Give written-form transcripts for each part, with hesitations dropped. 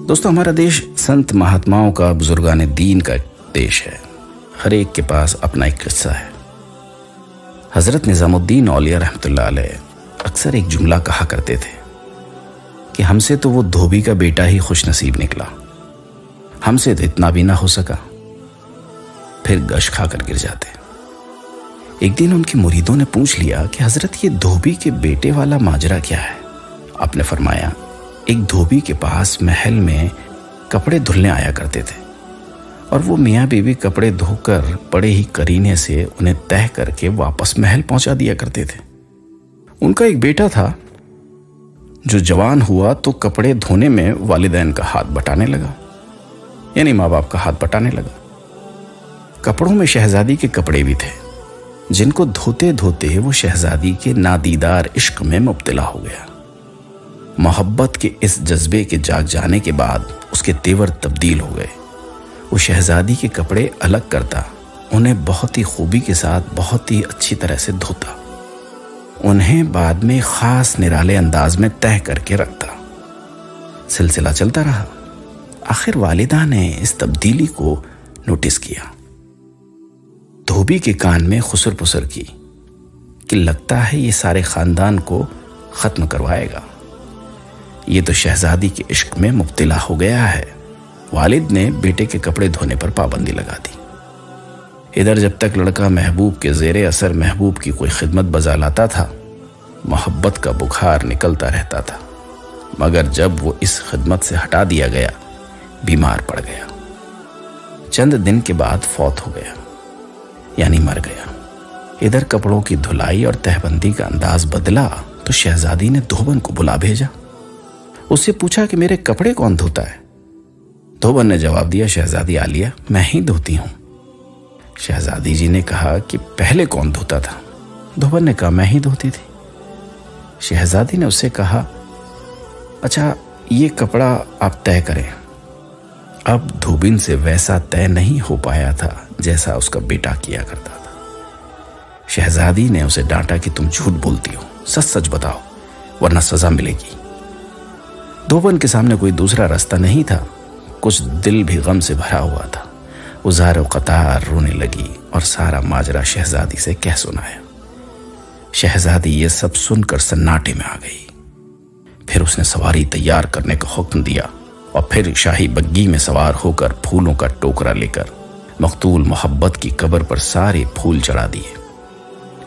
دوستو، ہمارا دیش سنت مہاتماؤں کا، بزرگان دین کا دیش ہے۔ ہر ایک کے پاس اپنا ایک قصہ ہے۔ حضرت نظام الدین اولیاء رحمۃ اللہ علیہ اکثر ایک جملہ کہا کرتے تھے کہ ہم سے تو وہ دھوبی کا بیٹا ہی خوش نصیب نکلا، ہم سے تو اتنا بھی نہ ہو سکا، پھر گش کھا کر گر جاتے۔ ایک دن ان کے مریدوں نے پوچھ لیا کہ حضرت، یہ دھوبی کے بیٹے والا ماجرا کیا ہے؟ آپ نے فرمایا، ایک دھوبی کے پاس محل میں کپڑے دھلنے آیا کرتے تھے، اور وہ میاں بیوی کپڑے دھو کر بڑے ہی کرینے سے انہیں تہہ کر کے واپس محل پہنچا دیا کرتے تھے۔ ان کا ایک بیٹا تھا جو جوان ہوا تو کپڑے دھونے میں والدین کا ہاتھ بٹانے لگا، یعنی ماں باپ کا ہاتھ بٹانے لگا۔ کپڑوں میں شہزادی کے کپڑے بھی تھے، جن کو دھوتے دھوتے وہ شہزادی کے نادیدار عشق میں مبتلا ہو گیا۔ محبت کے اس جذبے کے جاگ جانے کے بعد اس کے تیور تبدیل ہو گئے۔ وہ شہزادی کے کپڑے الگ کرتا، انہیں بہت ہی خوبی کے ساتھ بہت ہی اچھی طرح سے دھوتا، انہیں بعد میں خاص نرالے انداز میں تہہ کر کے رکھتا۔ سلسلہ چلتا رہا۔ آخر والدہ نے اس تبدیلی کو نوٹس کیا، دھوبی کے کان میں خسر پسر کی کہ لگتا ہے یہ سارے خاندان کو ختم کروائے گا، یہ تو شہزادی کے عشق میں مبتلا ہو گیا ہے۔ والد نے بیٹے کے کپڑے دھونے پر پابندی لگا دی۔ ادھر جب تک لڑکا محبوب کے زیر اثر محبوب کی کوئی خدمت بجا لاتا تھا، محبت کا بخار نکلتا رہتا تھا، مگر جب وہ اس خدمت سے ہٹا دیا گیا، بیمار پڑ گیا، چند دن کے بعد فوت ہو گیا، یعنی مر گیا۔ ادھر کپڑوں کی دھلائی اور تہہ بندی کا انداز بدلا تو شہزادی نے دھوبن کو بلا بھیجا۔ اس سے پوچھا کہ میرے کپڑے کون دھوتا ہے؟ دھوبن نے جواب دیا، شہزادی عالیہ، میں ہی دھوتی ہوں۔ شہزادی جی نے کہا کہ پہلے کون دھوتا تھا؟ دھوبن نے کہا، میں ہی دھوتی تھی۔ شہزادی نے اس سے کہا، اچھا یہ کپڑا آپ طے کریں۔ اب دھوبن سے ویسا طے نہیں ہو پایا تھا جیسا اس کا بیٹا کیا کرتا تھا۔ شہزادی نے اسے ڈانٹا کہ تم جھوٹ بولتی ہو، سچ سچ بتاؤ ورنہ سزا ملے گی۔ دھوبن کے سامنے کوئی دوسرا راستہ نہیں تھا، کچھ دل بھی غم سے بھرا ہوا تھا۔ وہ زار و قطار رونے لگی اور سارا ماجرا شہزادی سے کہہ سنایا۔ شہزادی یہ سب سن کر سناٹے میں آ گئی۔ پھر اس نے سواری تیار کرنے کا حکم دیا اور پھر شاہی بگی میں سوار ہو کر پھولوں کا ٹوکرا لے کر مقتول محبت کی قبر پر سارے پھول چڑھا دیے۔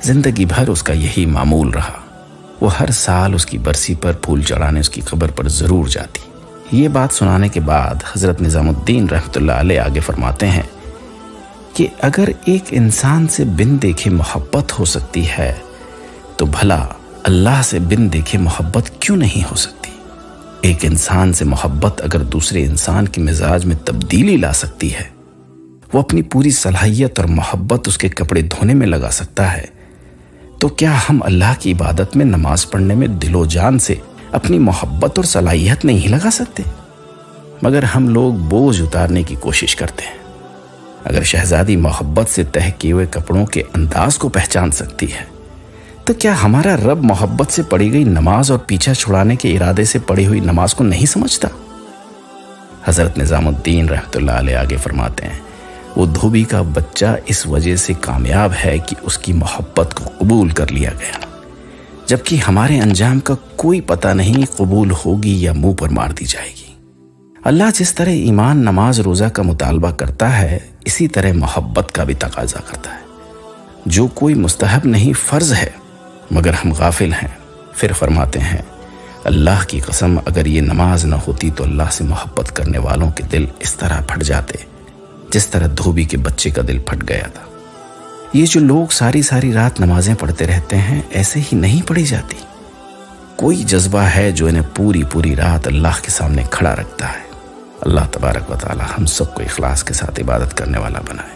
زندگی بھر اس کا یہی معمول رہا، وہ ہر سال اس کی برسی پر پھول چڑھانے اس کی قبر پر ضرور جاتی۔ یہ بات سنانے کے بعد حضرت نظام الدین رحمۃ اللہ علیہ آگے فرماتے ہیں کہ اگر ایک انسان سے بن دیکھے محبت ہو سکتی ہے تو بھلا اللہ سے بن دیکھے محبت کیوں نہیں ہو سکتی؟ ایک انسان سے محبت اگر دوسرے انسان کے مزاج میں تبدیلی لا سکتی ہے، وہ اپنی پوری صلاحیت اور محبت اس کے کپڑے دھونے میں لگا سکتا ہے، تو کیا ہم اللہ کی عبادت میں نماز پڑھنے میں دل و جان سے اپنی محبت اور صلاحیت نہیں لگا سکتے؟ مگر ہم لوگ بوجھ اتارنے کی کوشش کرتے ہیں۔ اگر شہزادی محبت سے تہہ کیے ہوئے کپڑوں کے انداز کو پہچان سکتی ہے، تو کیا ہمارا رب محبت سے پڑھی گئی نماز اور پیچھا چھڑانے کے ارادے سے پڑھی ہوئی نماز کو نہیں سمجھتا؟ حضرت نظام الدین رحمۃ اللہ علیہ آگے فرماتے ہیں، وہ دھوبی کا بچہ اس وجہ سے کامیاب ہے کہ اس کی محبت کو قبول کر لیا گیا، جبکہ ہمارے انجام کا کوئی پتہ نہیں قبول ہوگی یا منہ پر مار دی جائے گی۔ اللہ جس طرح ایمان، نماز، روزہ کا مطالبہ کرتا ہے، اسی طرح محبت کا بھی تقاضا کرتا ہے، جو کوئی مستحب نہیں فرض ہے، مگر ہم غافل ہیں۔ پھر فرماتے ہیں، اللہ کی قسم اگر یہ نماز نہ ہوتی تو اللہ سے محبت کرنے والوں کے دل اس طرح پھٹ جاتے جس طرح دھوبی کے بچے کا دل پھٹ گیا تھا۔ یہ جو لوگ ساری ساری رات نمازیں پڑھتے رہتے ہیں، ایسے ہی نہیں پڑھی جاتی، کوئی جذبہ ہے جو انہیں پوری پوری رات اللہ کے سامنے کھڑا رکھتا ہے۔ اللہ تبارک و تعالی ہم سب کو اخلاص کے ساتھ عبادت کرنے والا بنائے۔